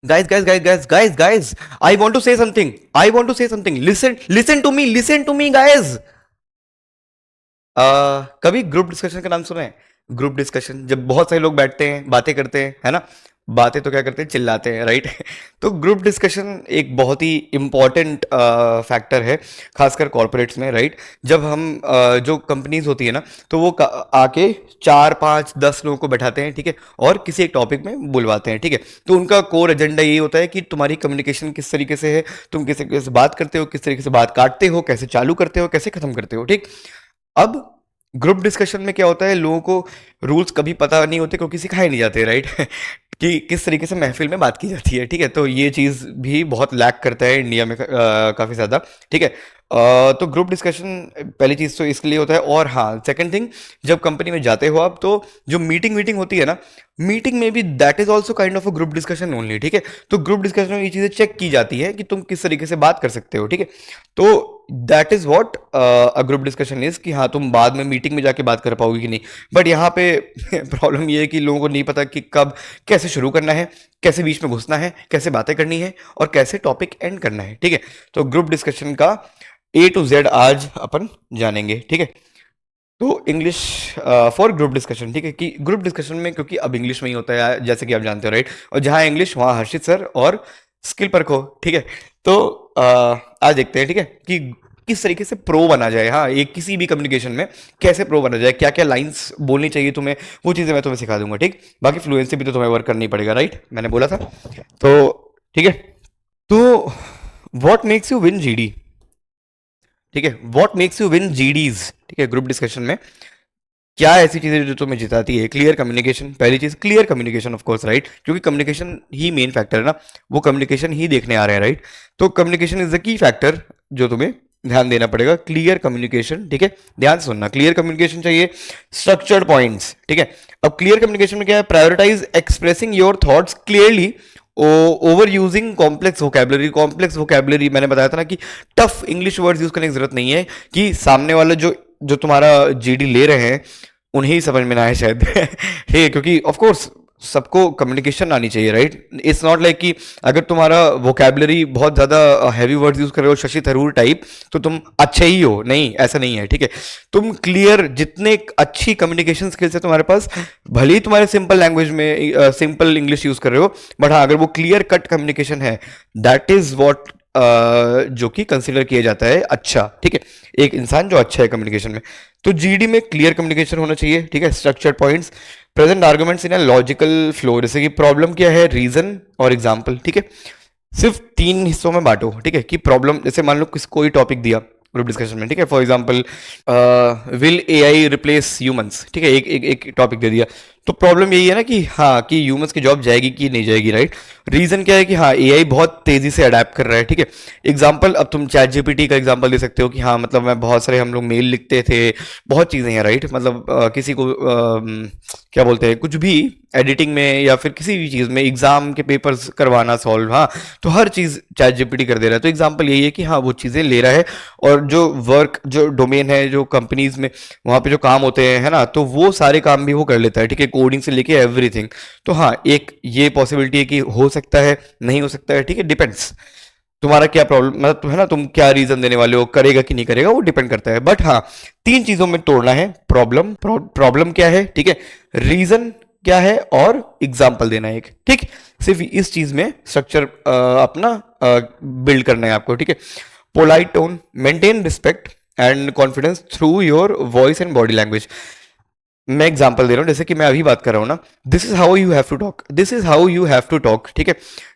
guys, I want to say something. Listen to me, guys. कभी group discussion का नाम सुना है? ग्रुप डिस्कशन जब बहुत सारे लोग बैठते हैं, बातें करते हैं, है ना? बातें तो क्या करते हैं, चिल्लाते हैं, राइट? तो ग्रुप डिस्कशन एक बहुत ही इंपॉर्टेंट फैक्टर है, खासकर कॉर्पोरेट्स में, राइट? जब हम जो कंपनीज होती है ना, तो वो आके 4 5 10 लोगों को बैठाते हैं, ठीक है, और किसी एक टॉपिक में बुलवाते हैं, ठीक है। तो उनका कोर एजेंडा यही होता है कि तुम्हारी कम्युनिकेशन किस तरीके से है, तुम किस तरीके से बात करते हो, किस तरीके से बात काटते हो, कैसे चालू करते हो, कैसे खत्म करते हो, ठीक। अब ग्रुप डिस्कशन में क्या होता है, लोगों को रूल्स कभी पता नहीं होते क्योंकि सिखाए नहीं जाते, राइट? कि किस तरीके से महफिल में बात की जाती है, ठीक है। तो ये चीज़ भी बहुत लैक करता है इंडिया में काफ़ी ज़्यादा, ठीक है। तो ग्रुप डिस्कशन पहली चीज़ तो इसके लिए होता है। और हाँ, सेकंड थिंग, जब कंपनी में जाते हो आप, तो जो मीटिंग मीटिंग होती है ना, मीटिंग में भी that is also kind of a group discussion only, ठीक है। तो ग्रुप डिस्कशन में ये चीज़ें चेक की जाती है कि तुम किस तरीके से बात कर सकते हो, ठीक है। तो that is what a group discussion is, कि हाँ तुम बाद में मीटिंग में जाके बात कर पाओगे कि नहीं। बट यहाँ पे प्रॉब्लम ये है कि लोगों को नहीं पता कि कब कैसे शुरू करना है, कैसे बीच में घुसना है, कैसे बातें करनी है, और कैसे टॉपिक एंड करना है, ठीक है। तो ग्रुप डिस्कशन का A to Z आज अपन जानेंगे, ठीक है। तो इंग्लिश फॉर ग्रुप डिस्कशन, ठीक है, कि ग्रुप डिस्कशन में, क्योंकि अब इंग्लिश में ही होता है जैसे कि आप जानते हो, राइट? और जहाँ इंग्लिश वहाँ हर्षित सर और स्किल परखो, ठीक है। तो आज देखते हैं, ठीक है, कि किस तरीके से प्रो बना जाए। हाँ, एक किसी भी कम्युनिकेशन में कैसे प्रो बना जाए, क्या क्या लाइंस बोलनी चाहिए तुम्हें, वो चीज़ें मैं तुम्हें सिखा दूंगा, ठीक। बाकी फ्लुएंसी भी तो तुम्हें वर्क करनी पड़ेगा, राइट? मैंने बोला था। तो ठीक है। तो what makes you win GD, ठीक है, what makes you win GDs, ठीक है, ग्रुप डिस्कशन में क्या ऐसी चीजें जो तुम्हें जिताती है? क्लियर कम्युनिकेशन, पहली चीज clear communication, of course, right? क्योंकि कम्युनिकेशन ही मेन फैक्टर है ना, वो कम्युनिकेशन ही देखने आ रहे हैं, राइट? तो communication is the key factor जो तुम्हें ध्यान देना पड़ेगा। क्लियर कम्युनिकेशन, ठीक है, ध्यान से सुनना, क्लियर कम्युनिकेशन चाहिए, स्ट्रक्चर्ड पॉइंट्स, ठीक है। अब क्लियर कम्युनिकेशन में क्या है? Prioritise expressing your thoughts clearly over using complex vocabulary. Complex vocabulary मैंने बताया था ना, कि टफ इंग्लिश वर्ड्स यूज करने की जरूरत नहीं है, कि सामने वाला जो जो तुम्हारा जीडी ले रहे हैं उन्हें ही समझ में ना आए शायद। ठीक है, क्योंकि ऑफ कोर्स सबको कम्युनिकेशन आनी चाहिए, राइट? इट्स नॉट लाइक कि अगर तुम्हारा वोकेबलरी बहुत ज़्यादा हैवी वर्ड्स यूज़ कर रहे हो, शशि थरूर टाइप, तो तुम अच्छे ही हो। नहीं, ऐसा नहीं है, ठीक है। तुम क्लियर, जितने अच्छी कम्युनिकेशन स्किल्स है तुम्हारे पास, भले ही तुम्हारे सिंपल लैंग्वेज में सिंपल इंग्लिश यूज़ कर रहे हो, बट हाँ, अगर वो क्लियर कट कम्युनिकेशन है, दैट इज़ वॉट जो कि कंसिडर किया जाता है अच्छा, ठीक है, एक इंसान जो अच्छा है कम्युनिकेशन में। तो जीडी में क्लियर कम्युनिकेशन होना चाहिए, ठीक है, structured points, present arguments in a logical flow, जैसे कि प्रॉब्लम क्या है, रीजन और एग्जाम्पल, ठीक है। सिर्फ 3 हिस्सों में बांटो, ठीक है, कि प्रॉब्लम, जैसे मान लो किस कोई टॉपिक दिया ग्रुप डिस्कशन में, ठीक है, for example will AI replace humans, ठीक है, एक टॉपिक दे दिया। तो प्रॉब्लम यही है ना, कि हाँ, कि ह्यूमंस की जॉब जाएगी कि नहीं जाएगी, राइट? रीजन क्या है? कि हाँ, एआई बहुत तेजी से अडेप्ट कर रहा है, ठीक है। एग्जांपल, अब तुम चैट जीपीटी का एग्जांपल दे सकते हो, कि हाँ मतलब मैं बहुत सारे, हम लोग मेल लिखते थे, बहुत चीज़ें हैं, राइट? मतलब किसी को क्या बोलते हैं, कुछ भी एडिटिंग में या फिर किसी भी चीज़ में, एग्जाम के पेपर्स करवाना सॉल्व, हाँ, तो हर चीज़ चैट जीपीटी कर दे रहा है। तो एग्जांपल यही है कि हाँ, वो चीज़ें ले रहा है, और जो वर्क, जो डोमेन है, जो कंपनीज में वहाँ पे जो काम होते हैं, है ना, तो वो सारे काम भी वो कर लेता है, ठीक है, कोडिंग से लेके एवरीथिंग। तो हाँ, एक ये पॉसिबिलिटी है कि हो सकता है, नहीं हो सकता है, ठीक है, डिपेंड्स तुम्हारा क्या प्रॉब्लम, मतलब है ना, तुम क्या रीजन देने वाले हो, करेगा कि नहीं करेगा, वो डिपेंड करता है। बट हाँ, 3 चीजों में तोड़ना है, प्रॉब्लम क्या है, ठीक है, रीजन क्या है, और एग्जाम्पल देना है एक, ठीक। सिर्फ इस चीज में स्ट्रक्चर अपना बिल्ड करना है आपको, ठीक है। Polite tone, maintain respect and confidence through your voice and body language. मैं एग्जांपल दे रहा हूँ, जैसे कि मैं अभी बात कर रहा हूँ ना, this is how you have to talk, this is how you have to talk, ठीक है।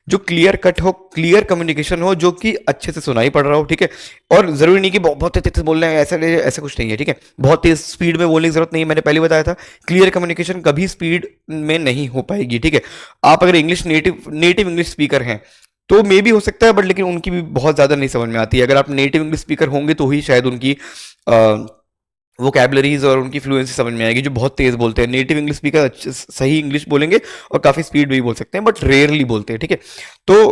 जो क्लियर कट हो, क्लियर कम्युनिकेशन हो, जो कि अच्छे से सुनाई पड़ रहा हो, ठीक है। और जरूरी नहीं कि बहुत तेज तेज बोल रहे हैं, ऐसा ऐसा कुछ नहीं है, ठीक है। बहुत तेज स्पीड में बोलने की जरूरत नहीं है, मैंने पहले बताया था, क्लियर कम्युनिकेशन कभी स्पीड में नहीं हो पाएगी, ठीक है। आप अगर इंग्लिश नेटिव इंग्लिश स्पीकर हैं, तो मे भी हो सकता है, बट लेकिन उनकी भी बहुत ज़्यादा नहीं समझ में आती है। अगर आप नेटिव इंग्लिश स्पीकर होंगे तो ही शायद उनकी वोकैबलरीज और उनकी फ्लुएंसी समझ में आएगी। जो बहुत तेज बोलते हैं, नेटिव इंग्लिश स्पीकर सही इंग्लिश बोलेंगे और काफ़ी स्पीड में भी बोल सकते हैं, बट रेयरली बोलते हैं, ठीक है। तो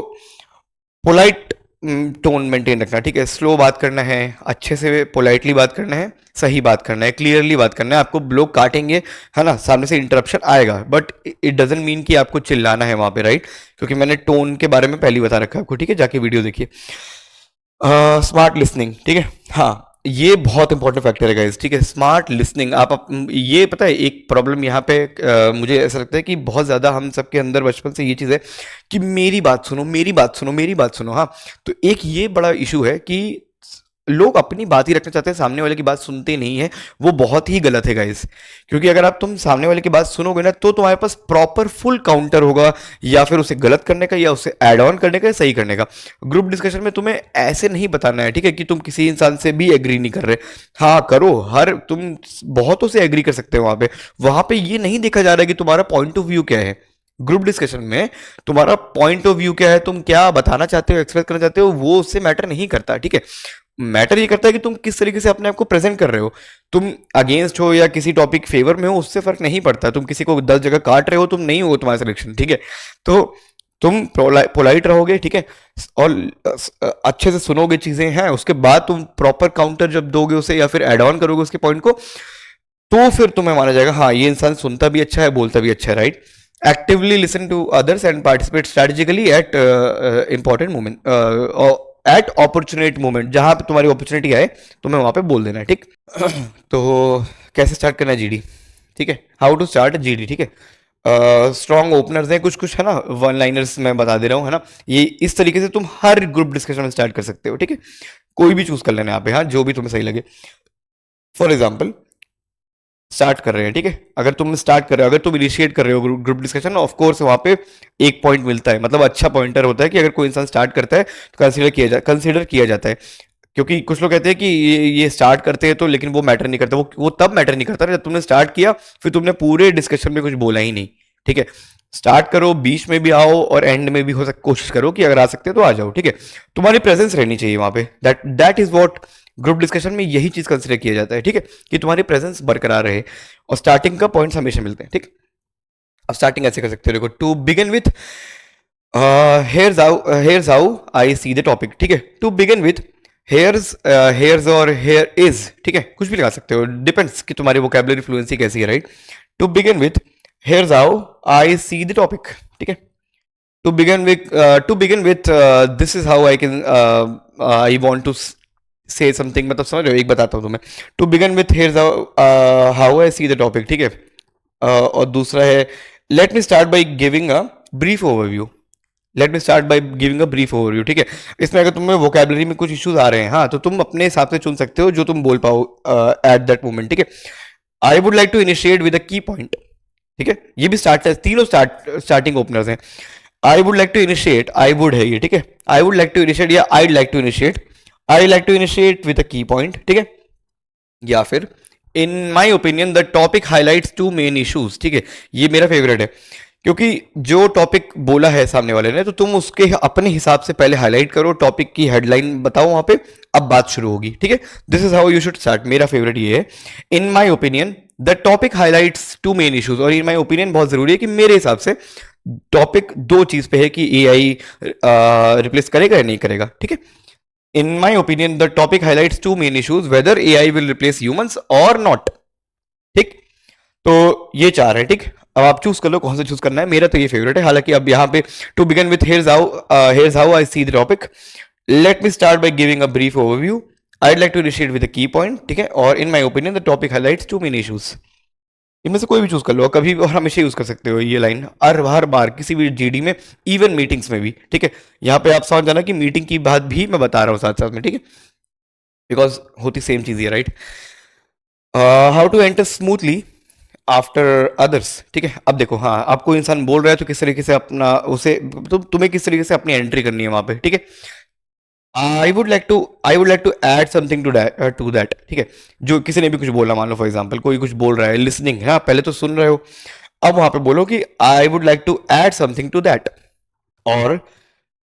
पोलाइट टोन मेंटेन रखना, ठीक है, स्लो बात करना है, अच्छे से पोलाइटली बात करना है, सही बात करना है, क्लियरली बात करना है। आपको लोग काटेंगे, है ना, सामने से इंटरप्शन आएगा, बट इट डजंट मीन कि आपको चिल्लाना है वहां पे, राइट? क्योंकि मैंने टोन के बारे में पहले ही बता रखा है आपको, ठीक है, जाके वीडियो देखिए। स्मार्ट लिसनिंग, ठीक है, हाँ, ये बहुत इंपॉर्टेंट फैक्टर है गाइस, ठीक है, स्मार्ट लिसनिंग। ये पता है एक प्रॉब्लम यहाँ पे मुझे ऐसा लगता है कि बहुत ज्यादा हम सबके अंदर बचपन से ये चीज है कि मेरी बात सुनो, मेरी बात सुनो, मेरी बात सुनो। हाँ, तो एक ये बड़ा इशू है कि लोग अपनी बात ही रखना चाहते हैं, सामने वाले की बात सुनते नहीं है। वो बहुत ही गलत है गाइस, क्योंकि अगर तुम सामने वाले की बात सुनोगे ना, तो तुम्हारे पास प्रॉपर फुल काउंटर होगा, या फिर उसे गलत करने का, या उसे ऐड ऑन करने का, या सही करने का। ग्रुप डिस्कशन में तुम्हें ऐसे नहीं बताना है, ठीक है, कि तुम किसी इंसान से भी एग्री नहीं कर रहे। हाँ करो, तुम बहुतों से एग्री कर सकते हो वहां पे ये नहीं देखा जा रहा है कि तुम्हारा पॉइंट ऑफ व्यू क्या है। ग्रुप डिस्कशन में तुम्हारा पॉइंट ऑफ व्यू क्या है, तुम क्या बताना चाहते हो, एक्सप्रेस करना चाहते हो, वो उससे मैटर नहीं करता, ठीक है। मैटर ये करता है कि तुम किस तरीके से अपने आप को प्रेजेंट कर रहे हो। तुम अगेंस्ट हो या किसी टॉपिक फेवर में हो, उससे फर्क नहीं पड़ता। तुम किसी को 10 जगह काट रहे हो, तुम नहीं हो तुम्हारा सिलेक्शन, ठीक है। तो तुम पोलाइट रहोगे, ठीक है, और अच्छे से सुनोगे चीजें हैं, उसके बाद तुम प्रॉपर काउंटर जब दोगे उसे, या फिर एड ऑन करोगे उसके पॉइंट को, तो फिर तुम्हें माना जाएगा हाँ ये इंसान सुनता भी अच्छा है, बोलता भी अच्छा है, right? Actively listen to others and participate strategically at important moment, at opportune moment, जहां पे तुम्हारी अपॉर्चुनिटी आए तुम्हें वहां पे बोल देना है, ठीक। तो कैसे स्टार्ट करना है जीडी, ठीक है, हाउ टू स्टार्ट जीडी, ठीक है। स्ट्रॉन्ग ओपनर्स हैं कुछ कुछ, है ना, वन लाइनर्स मैं बता दे रहा हूँ, है ना। ये इस तरीके से तुम हर ग्रुप डिस्कशन में स्टार्ट कर सकते हो, ठीक है। कोई भी चूज कर लेना यहाँ पे, हाँ, जो भी तुम्हें सही लगे। फॉर एग्जाम्पल स्टार्ट कर रहे हैं, ठीक है, अगर तुम स्टार्ट कर रहे हो, अगर तुम इनिशिएट कर रहे हो ग्रुप डिस्कशन, ऑफ कोर्स वहां पे एक पॉइंट मिलता है, मतलब अच्छा पॉइंटर होता है कि अगर कोई इंसान स्टार्ट करता है तो कंसीडर किया जाता है। क्योंकि कुछ लोग कहते हैं कि ये स्टार्ट करते हैं तो, लेकिन वो मैटर नहीं करता। वो तब मैटर नहीं करता जब तुमने स्टार्ट किया, फिर तुमने पूरे डिस्कशन में कुछ बोला ही नहीं, ठीक है। स्टार्ट करो, बीच में भी आओ, और एंड में भी कोशिश करो कि अगर आ सकते हो तो आ जाओ, ठीक है। तुम्हारी प्रेजेंस रहनी चाहिए वहां पे, that is what group discussion में यही चीज कंसिडर किया जाता है, ठीक है, कि तुम्हारी प्रेजेंस बरकरार रहे। और स्टार्टिंग का पॉइंट्स हमेशा मिलते हैं, ठीक। अब स्टार्टिंग ऐसे कर सकते हो, देखो, to begin with here's how I see the topic, ठीक है। टू बिगिन विथ हेयर्स और हेयर इज, ठीक है, कुछ भी लगा सकते हो, डिपेंड्स कि तुम्हारी वोकैबुलरी फ्लुएंसी कैसी है, right. To begin with here's how I see the topic, ठीक है। To begin with this is how I can I want to say something, मतलब समझ रहे हो, एक बताता हूँ तुम्हें। To begin with here's how I see the topic, ठीक है। और दूसरा है let me start by giving a brief overview, let me start by giving a brief overview, ठीक है। इसमें अगर तुम्हें वोकैबुलरी में कुछ इश्यूज आ रहे हैं, हाँ, तो तुम अपने हिसाब से चुन सकते हो जो तुम बोल पाओ एट दैट मोमेंट, ठीक है। I would like to initiate with a key point, ठीक है, ये भी तीनों स्टार्टिंग ओपनर्स हैं। I would like to initiate, I would है ये, ठीक है, I would like to initiate, या I like to initiate, I like to initiate with a key point, ठीक है। या फिर in my opinion the topic highlights two main issues, ठीक है, ये मेरा फेवरेट है, क्योंकि जो टॉपिक बोला है सामने वाले ने, तो तुम उसके अपने हिसाब से पहले हाईलाइट करो, टॉपिक की हेडलाइन बताओ वहां पे, अब बात शुरू होगी, ठीक है। This is how you should start, मेरा फेवरेट ये है। In my opinion the topic highlights two main issues, और इन माई ओपिनियन बहुत जरूरी है कि मेरे हिसाब से टॉपिक दो चीज पे है, कि एआई रिप्लेस करेगा या नहीं करेगा, ठीक है। In my opinion, the topic highlights two main issues, whether AI will replace humans or not, ठीक। तो ये चार है, ठीक। अब आप चूज कर लो कौन सा चूज करना है, मेरा तो ये फेवरेट है। हालांकि अब यहाँ पे to begin with here's how I see the topic, let me start by giving a brief overview, I'd like to initiate with a key point, ठीक है, और in my opinion the topic highlights two main issues। इनमें से कोई भी choose कर लो, कभी भी और हमेशा यूज कर सकते हो ये लाइन, हर बार किसी भी जीडी में, इवन मीटिंग्स में भी, ठीक है। यहाँ पे आप समझ जाना कि मीटिंग की बात भी मैं बता रहा हूँ साथ साथ में, ठीक है, बिकॉज होती सेम चीज है, right. How to enter smoothly after others, ठीक है। अब देखो, हाँ, आपको इंसान बोल रहा है तो किस तरीके से अपना उसे, तुम्हें किस तरीके से अपनी एंट्री करनी है वहां पे, ठीक है। I would like to add something to that, ठीक है। जो किसी ने भी कुछ बोला, मान लो फॉर एग्जाम्पल कोई कुछ बोल रहा है, लिसनिंग, हाँ, पहले तो सुन रहे हो, अब वहां पे बोलो कि I would like to add something to that, और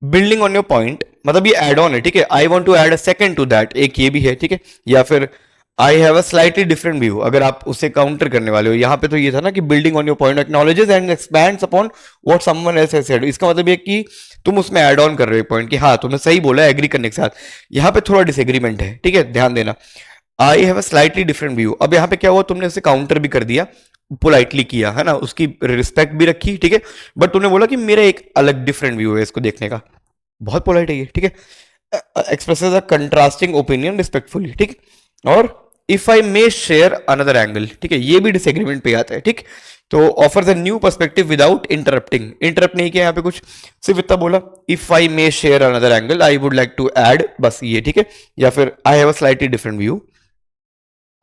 बिल्डिंग ऑन योर पॉइंट, मतलब ये एड ऑन है, ठीक है। I want to add a second to that, एक ये भी है, ठीक है। या फिर I have a slightly different view, अगर आप उसे काउंटर करने वाले हो। यहाँ पे तो ये था ना कि building on your point acknowledges and expands upon what someone else has said, इसका मतलब ये कि तुम उसमें ऐड ऑन कर रहे हो पॉइंट कि हाँ तुमने सही बोला एग्री करने के साथ। यहाँ पे थोड़ा डिसएग्रीमेंट है, ठीक है, ध्यान देना। आई have a slightly different view, अब यहाँ पे क्या हुआ, तुमने उसे काउंटर भी कर दिया, पोलाइटली किया है ना, उसकी रिस्पेक्ट भी रखी, ठीक है, बट तुमने बोला कि मेरा एक अलग डिफरेंट व्यू है इसको देखने का। बहुत पोलाइट है ये, ठीक है। एक्सप्रेसेस अ कंट्रास्टिंग ओपिनियन रिस्पेक्टफुली, ठीक। और if I may share another angle, ठीक है, ये भी डिसएग्रीमेंट पे आता है, ठीक। तो offers a new perspective without interrupting, interrupt नहीं किया यहाँ पे कुछ, सिर्फ इतना बोला if I may share another angle I would like to add, बस ये, ठीक है। या फिर I have a slightly different view,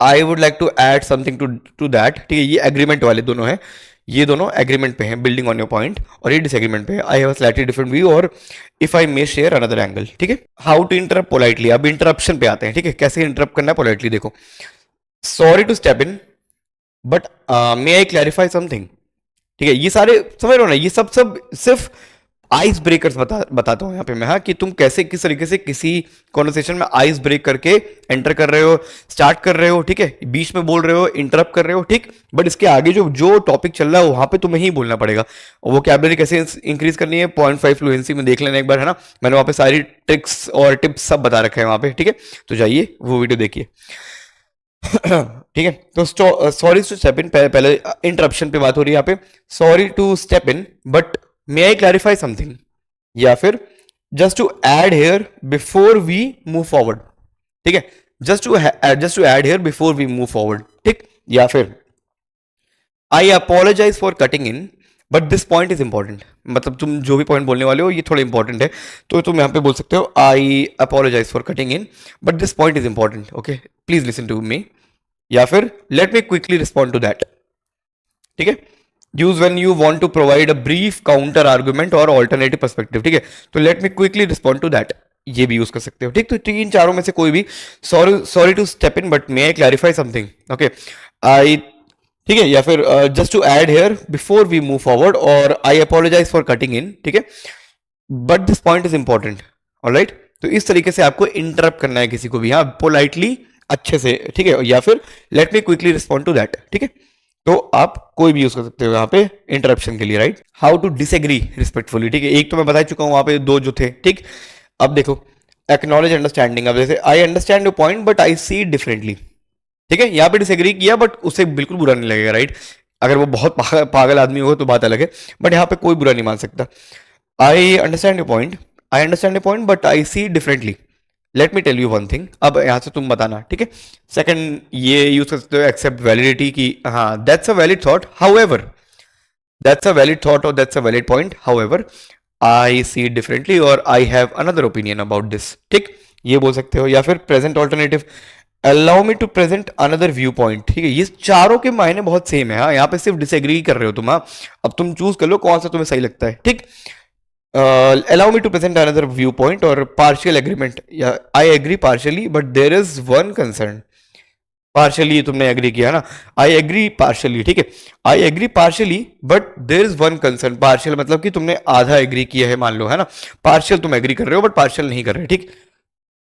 I would like to add something to that, ठीक है, ये एग्रीमेंट वाले दोनों हैं, ये दोनों एग्रीमेंट पे हैं, बिल्डिंग ऑन योर पॉइंट, और ये डिसएग्रीमेंट पे है, I have a slightly different view और if I may share another angle, ठीक है। हाउ टू इंटरप्ट पोलाइटली, अब इंटरप्शन पे आते हैं, ठीक है, कैसे इंटरप्ट करना है पोलाइटली, देखो। Sorry to step in but may I clarify something, ठीक है, ये सारे समझ रहे हो ना, ये सब सब सिर्फ आइस ब्रेकर्स बताता हूँ यहाँ पे मैं, हाँ, कि तुम कैसे किस तरीके से किसी कॉन्वर्सेशन में आइस ब्रेक करके एंटर कर रहे हो, स्टार्ट कर रहे हो, ठीक है, बीच में बोल रहे हो, इंटरप्ट कर रहे हो, ठीक, बट इसके आगे जो जो टॉपिक चल रहा है वहां पे तुम्हें ही बोलना पड़ेगा। और वो कैबलरी कैसे इंक्रीज करनी है, 0.5 फ्लुएंसी में देख लेना एक बार, है ना, मैंने वहाँ पे सारी ट्रिक्स और टिप्स सब बता रखे हैं वहाँ पे, ठीक है, तो जाइए वो वीडियो देखिए। ठीक है, तो सॉरी टू स्टेप इन, पहले इंटरप्शन पे बात हो रही है यहाँ पे, sorry to step in but may I clarify something, या फिर just to add here before we move forward, ठीक है, just to add here before we move forward, ठीक। या फिर I apologize for cutting in but this point is important, मतलब तुम जो भी पॉइंट बोलने वाले हो ये थोड़ा इंपॉर्टेंट है, तो तुम यहाँ पे बोल सकते हो I apologize for cutting in but this point is important, okay, please listen to me. या फिर let me quickly respond to that, ठीक है, use when you want to provide a brief counter argument और alternative perspective, ठीक है, तो let me quickly respond to that, ये भी यूज कर सकते हो, ठीक। तो तीन चारों में से कोई भी, sorry to step in but may I clarify something, okay, I, ठीक है, या फिर just to add here before we move forward, और I apologize for cutting in, ठीक है, but this point is important, alright. तो इस तरीके से आपको इंटरप्ट करना है किसी को भी, हाँ, पोलाइटली, अच्छे से, ठीक है, या फिर let me quickly respond to that, ठीक है। तो आप कोई भी यूज कर सकते हो यहाँ पे इंटरप्शन के लिए, right. How to disagree respectfully, ठीक है, एक तो मैं बता चुका हूँ वहां पे, दो जो थे, ठीक। अब देखो एक्नॉलेज अंडरस्टैंडिंग, अब जैसे I understand your point but I see differently, ठीक है, यहाँ पे डिसएग्री किया बट उसे बिल्कुल बुरा नहीं लगेगा, राइट। अगर वो बहुत पागल आदमी होगा तो बात अलग है, बट यहाँ पे कोई बुरा नहीं मान सकता। I understand your point, I understand your point but I see differently, let me tell you one thing, अब यहां से तुम बताना, ठीक है। सेकंड ये यूज कर सकते हो एक्सेप्ट वैलिडिटी की, हाँ, that's a valid thought, however that's a valid thought और that's a valid point, however I see it differently और I have another opinion about this, ठीक, ये बोल सकते हो। या फिर present alternative, allow me to present another view point, ठीक है, ये चारों के मायने बहुत सेम है, हाँ, यहाँ पे सिर्फ डिसएग्री कर रहे हो तुम, हाँ, अब तुम चूज कर लो कौन सा तुम्हें सही लगता है, ठीक। allow me to present another viewpoint or partial agreement, yeah, I agree partially but there is one concern, partially तुमने एग्री किया ना, आई एग्री पार्शली, ठीक है, I agree partially but there is one concern, partial मतलब कि तुमने आधा agree किया है मान लो, है ना, पार्शियल तुम एग्री कर रहे हो बट पार्शियल नहीं कर रहे, ठीक,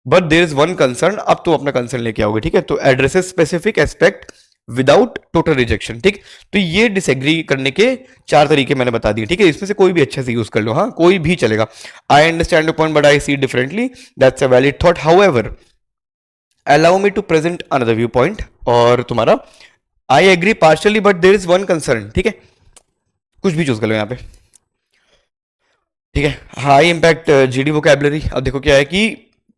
but there is one concern, अब तुम अपना कंसर्न लेके आओगे, ठीक है, तो addresses specific aspect without total rejection, ठीक। तो ये डिसएग्री करने के चार तरीके मैंने बता दिए, ठीक है, इसमें से कोई भी अच्छे से यूज कर लो, हाँ, कोई भी चलेगा। I understand your point but I see differently, that's a valid thought, however allow me to present another view point, और तुम्हारा I agree partially but there is one concern, ठीक है, कुछ भी चूज कर लो यहाँ पे, ठीक है। हाई इम्पैक्ट जीडी वोकैबुलरी, अब देखो क्या है कि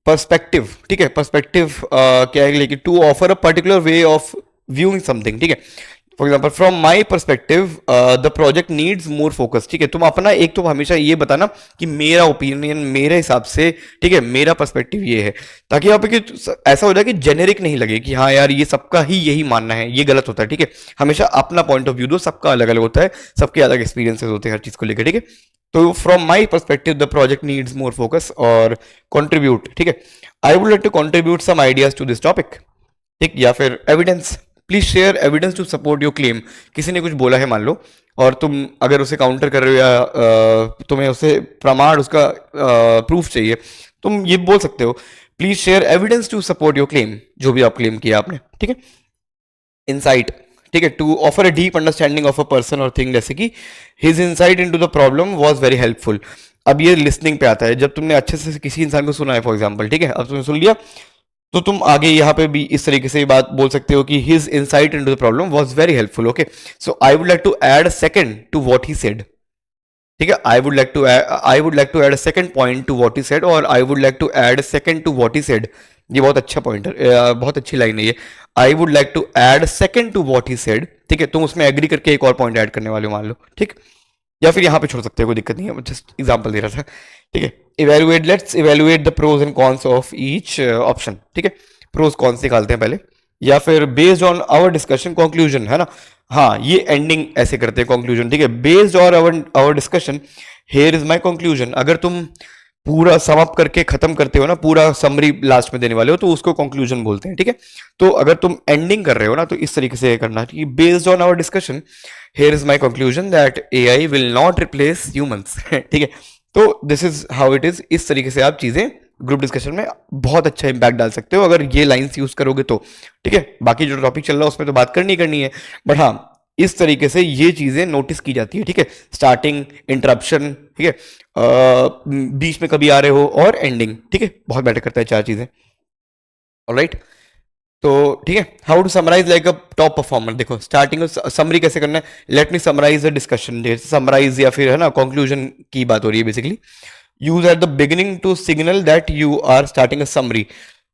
पर्सपेक्टिव, ठीक है, पर्सपेक्टिव क्या है, लेकिन to offer a particular way of viewing something, ठीक है, for example from my perspective the project needs more focus, ठीक है, तुम अपना एक तो हमेशा ये बताना कि मेरा ओपिनियन मेरे हिसाब से, ठीक है, मेरा पर्सपेक्टिव ये है, ताकि यहाँ पे कि ऐसा हो जाए कि जेनेरिक नहीं लगे कि हाँ यार ये सबका ही यही मानना है, ये गलत होता है, ठीक है, हमेशा अपना पॉइंट ऑफ व्यू दो, सबका अलग अलग होता है, सबके अलग एक्सपीरियंसेस होते हैं हर चीज को लेकर, ठीक है। तो from my perspective the project needs more focus और कॉन्ट्रीब्यूट, ठीक है, I would like to contribute some ideas to this topic, ठीक। या फिर evidence, please share evidence to support your claim, किसी ने कुछ बोला है मान लो और तुम अगर उसे काउंटर कर रहे हो या तुम्हें उसे प्रमाण उसका प्रूफ चाहिए, तुम ये बोल सकते हो please share evidence to support your claim, जो भी आप क्लेम किया आपने, ठीक है। इंसाइट, ठीक है, to offer a deep understanding of a person और थिंग, जैसे कि his insight into the problem was very helpful. अब ये लिसनिंग पे आता है, जब तुमने अच्छे से किसी इंसान को सुना है फॉर एग्जांपल, ठीक है, अब तुमने सुन लिया, तो तुम आगे यहाँ पे भी इस तरीके से बात बोल सकते हो कि his insight into the problem was very helpful. Okay, so I would like to add a second to what he said, ठीक है, I would like to add a second point to what he said, और I would like to add a second to what he said. ये बहुत अच्छा point है, बहुत अच्छी line है ये। I would like to add second to what he said, ठीक है, तुम उसमें एग्री करके एक और पॉइंट ऐड करने वाले हो, मान लो, ठीक, या फिर यहाँ पे छोड़ सकते हो, कोई दिक्कत नहीं है, जस्ट एग्जांपल दे रहा था, ठीक है। Evaluate, let's evaluate the pros and cons of each option, ठीक है, प्रोज कॉन्स निकालते हैं पहले, या फिर based on our discussion conclusion, है ना। हाँ, ये एंडिंग ऐसे करते हैं कंक्लूजन, ठीक है, based on our discussion here is my conclusion. अगर तुम पूरा सम अप करके खत्म करते हो ना, पूरा समरी लास्ट में देने वाले हो, तो उसको कंक्लूजन बोलते हैं, ठीक है। तो अगर तुम एंडिंग कर रहे हो ना, तो इस तरीके से करना कि based on our discussion here is my conclusion that AI will not replace humans, ठीक है। तो this is how it is. इस तरीके से आप चीजें ग्रुप डिस्कशन में बहुत अच्छा इंपैक्ट डाल सकते हो अगर ये लाइंस यूज करोगे तो, ठीक है। बाकी जो टॉपिक चल रहा है उसमें तो बात करनी है, बट हाँ, इस तरीके से ये चीजें नोटिस की जाती है, ठीक है। स्टार्टिंग, इंटरप्शन, ठीक है, बीच में कभी आ रहे हो, और एंडिंग, ठीक है, बहुत मैटर करता है चार चीजें। ऑलराइट, तो ठीक है, how to summarise like a top performer. देखो स्टार्टिंग समरी कैसे करना है, let me summarise the discussion, summarise या फिर है ना कंक्लूजन की बात हो रही है basically. Use at the beginning to signal that you are starting a summary,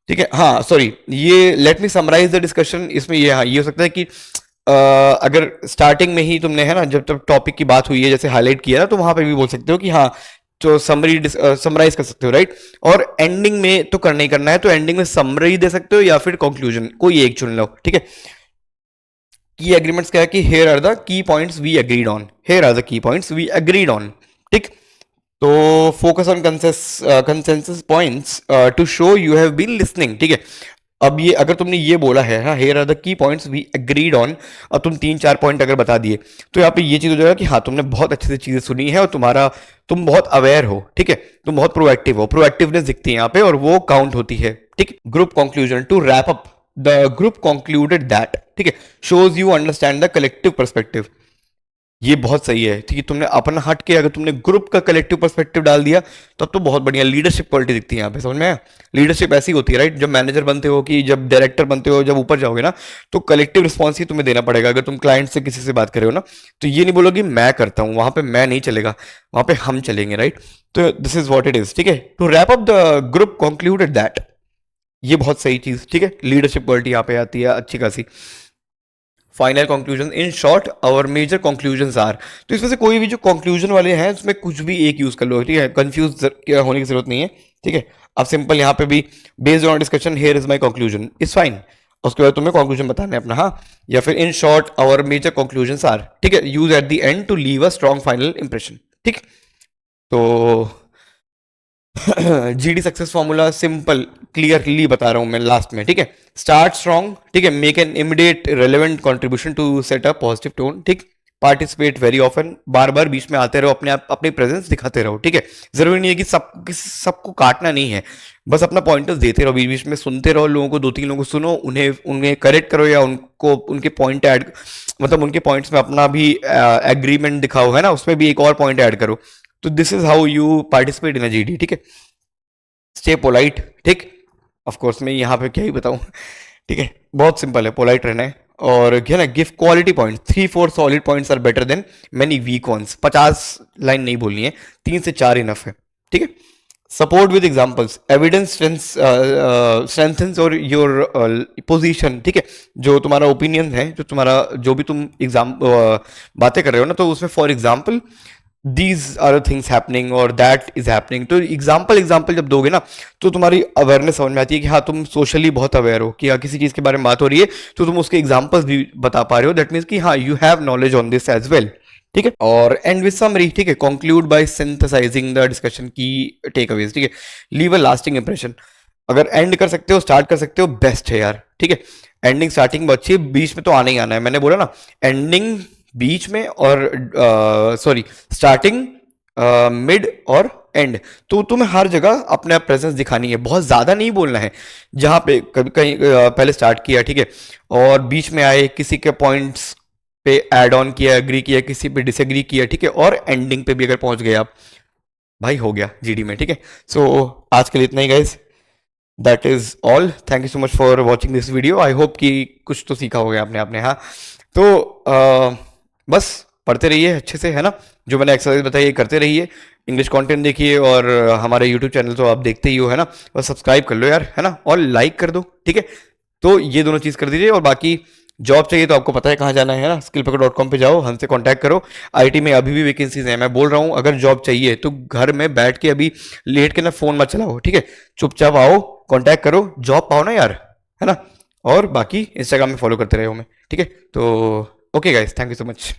ठीक है। हाँ सॉरी, ये let me summarise the discussion, इसमें ये, हाँ, ये हो सकता है कि अगर स्टार्टिंग में ही तुमने, है ना, जब तक टॉपिक की बात हुई है, जैसे हाईलाइट किया ना, तो वहां पे भी बोल सकते हो कि हाँ, तो समरी समराइज कर सकते हो, राइट। और एंडिंग में तो करना ही करना है, तो एंडिंग में समरी दे सकते हो या फिर कंक्लूजन, कोई एक चुन लो, ठीक है। की एग्रीमेंट्स क्या है कि here are the key points we agreed on, here are the key points we agreed on, ठीक। तो focus on consensus points to show you have been listening, ठीक है। अब ये अगर तुमने ये बोला है, हाँ, here are the key points we agreed on, और तुम 3-4 पॉइंट अगर बता दिए, तो यहाँ पे ये चीज हो जाएगा कि हाँ, तुमने बहुत अच्छे से चीजें सुनी है, और तुम बहुत अवेयर हो, ठीक है, तुम बहुत प्रोएक्टिव हो, प्रोएक्टिवनेस दिखती है यहाँ पे, और वो काउंट होती है, ठीक। Group conclusion, to wrap up the group concluded that, ठीक है, shows you understand the collective perspective. ये बहुत सही है, ठीक है, तुमने अपना हट के अगर तुमने ग्रुप का कलेक्टिव पर्सपेक्टिव डाल दिया, तब तो बहुत बढ़िया लीडरशिप क्वालिटी दिखती है यहाँ पे, समझ में आया। लीडरशिप ऐसी होती है, राइट, जब मैनेजर बनते हो, कि जब डायरेक्टर बनते हो, जब ऊपर जाओगे ना, तो कलेक्टिव रिस्पॉन्स ही तुम्हें देना पड़ेगा। अगर तुम क्लाइंट से किसी से बात कर रहे हो ना, तो ये नहीं बोलोगे मैं करता हूँ, वहां पे मैं नहीं चलेगा, वहां पे हम चलेंगे, राइट। तो this is what it is, ठीक है, to wrap up the group concluded that, ये बहुत सही चीज, ठीक है, लीडरशिप क्वालिटी यहाँ पे आती है अच्छी खासी। Final conclusion, in short our major conclusion are, तो इसमें से कोई भी जो कंक्लूजन वाले हैं उसमें कुछ भी एक यूज कर लो, ठीक है, कंफ्यूज होने की जरूरत नहीं है, ठीक है। अब सिंपल यहाँ पे भी based on discussion here is my conclusion is fine, उसके बाद तुम्हें कंक्लूजन बताना है अपना, हाँ, या फिर in short our major conclusion are, ठीक है, use at the end to leave a strong final impression, ठीक। तो GD success formula simple clearly बता रहा हूं मैं लास्ट में, ठीक है। स्टार्ट स्ट्रॉन्ग, ठीक है, make an immediate relevant contribution to set a positive tone, ठीक। पार्टिसिपेट वेरी ऑफन, बार बार बीच में आते रहो, अपने आप अपनी प्रेजेंस दिखाते रहो, ठीक है। जरूरी नहीं है कि सबको काटना नहीं है, बस अपना पॉइंटर्स देते रहो, बीच बीच में सुनते रहो लोगों को, 2-3 लोगों को सुनो, उन्हें उन्हें करेक्ट करो, या उनको उनके पॉइंट ऐड, मतलब उनके पॉइंट्स में अपना भी एग्रीमेंट दिखाओ, है ना, उसमें भी एक और पॉइंट ऐड करो। तो this is how you participate in a GD, ठीक है। स्टे पोलाइट, ठीक, ऑफ कोर्स मैं यहाँ पे क्या ही बताऊं, ठीक है, बहुत सिंपल है, पोलाइट रहना है, और क्या ना, give quality point, 3-4 solid points are better than many weak ones. 50 line नहीं बोलनी है, 3 से 4 इनफ है, ठीक है। Support with examples, evidence strengthens और योर पोजीशन, ठीक है। जो तुम्हारा ओपिनियन है, जो भी तुम बातें कर रहे हो ना, तो उसमें for example these are things happening और दैट इज हैपनिंग, तो एग्जाम्पल जब दोगे ना, तो तुम्हारी अवेयरनेस समझ में आती है कि हाँ, तुम सोशली बहुत अवेयर हो, कि हाँ, किसी चीज के बारे में बात हो रही है, तो तुम उसके एग्जाम्पल्स भी बता पा रहे हो, दैट मीन्स कि हाँ, you have knowledge on this as well, ठीक है। और एंड विद समरी, ठीक है, conclude by synthesising the discussion key takeaways, ठीक है, लीव अ लास्टिंग इंप्रेशन। अगर एंड कर सकते हो, स्टार्ट कर सकते हो, बेस्ट है यार, ठीक है। एंडिंग स्टार्टिंग बहुत अच्छी है, बीच में तो आना ही आना है, मैंने बोला ना, एंडिंग बीच में, और सॉरी, स्टार्टिंग मिड और एंड। तो तुम्हें हर जगह अपना प्रेजेंस दिखानी है, बहुत ज़्यादा नहीं बोलना है। जहाँ पे कभी कहीं पहले स्टार्ट किया, ठीक है, और बीच में आए किसी के पॉइंट्स पे ऐड ऑन किया, एग्री किया, किसी पे डिसएग्री किया, ठीक है, और एंडिंग पे भी अगर पहुंच गए आप, भाई हो गया जीडी में, ठीक है। सो आज के लिए इतना ही guys, that is all. Thank you so much for watching this video. I hope कि कुछ तो सीखा होगा आपने हाँ। तो बस पढ़ते रहिए अच्छे से, है ना, जो मैंने एक्सरसाइज बताई ये करते रहिए, इंग्लिश कंटेंट देखिए, और हमारे यूट्यूब चैनल तो आप देखते ही हो, है ना, बस सब्सक्राइब कर लो यार, है ना, और लाइक कर दो, ठीक है। तो ये दोनों चीज़ कर दीजिए, और बाकी जॉब चाहिए तो आपको पता है कहाँ जाना है ना, skillpacker.com पे जाओ, हमसे कांटेक्ट करो। आईटी में अभी भी वैकेंसीज हैं, मैं बोल रहा हूँ, अगर जॉब चाहिए तो घर में बैठ के अभी लेट के ना फोन मत चलाओ, ठीक है, चुपचाप आओ, कांटेक्ट करो, जॉब पाओ ना यार, है ना। और बाकी इंस्टाग्राम में फॉलो करते रहो हमें, ठीक है। तो okay guys, thank you so much.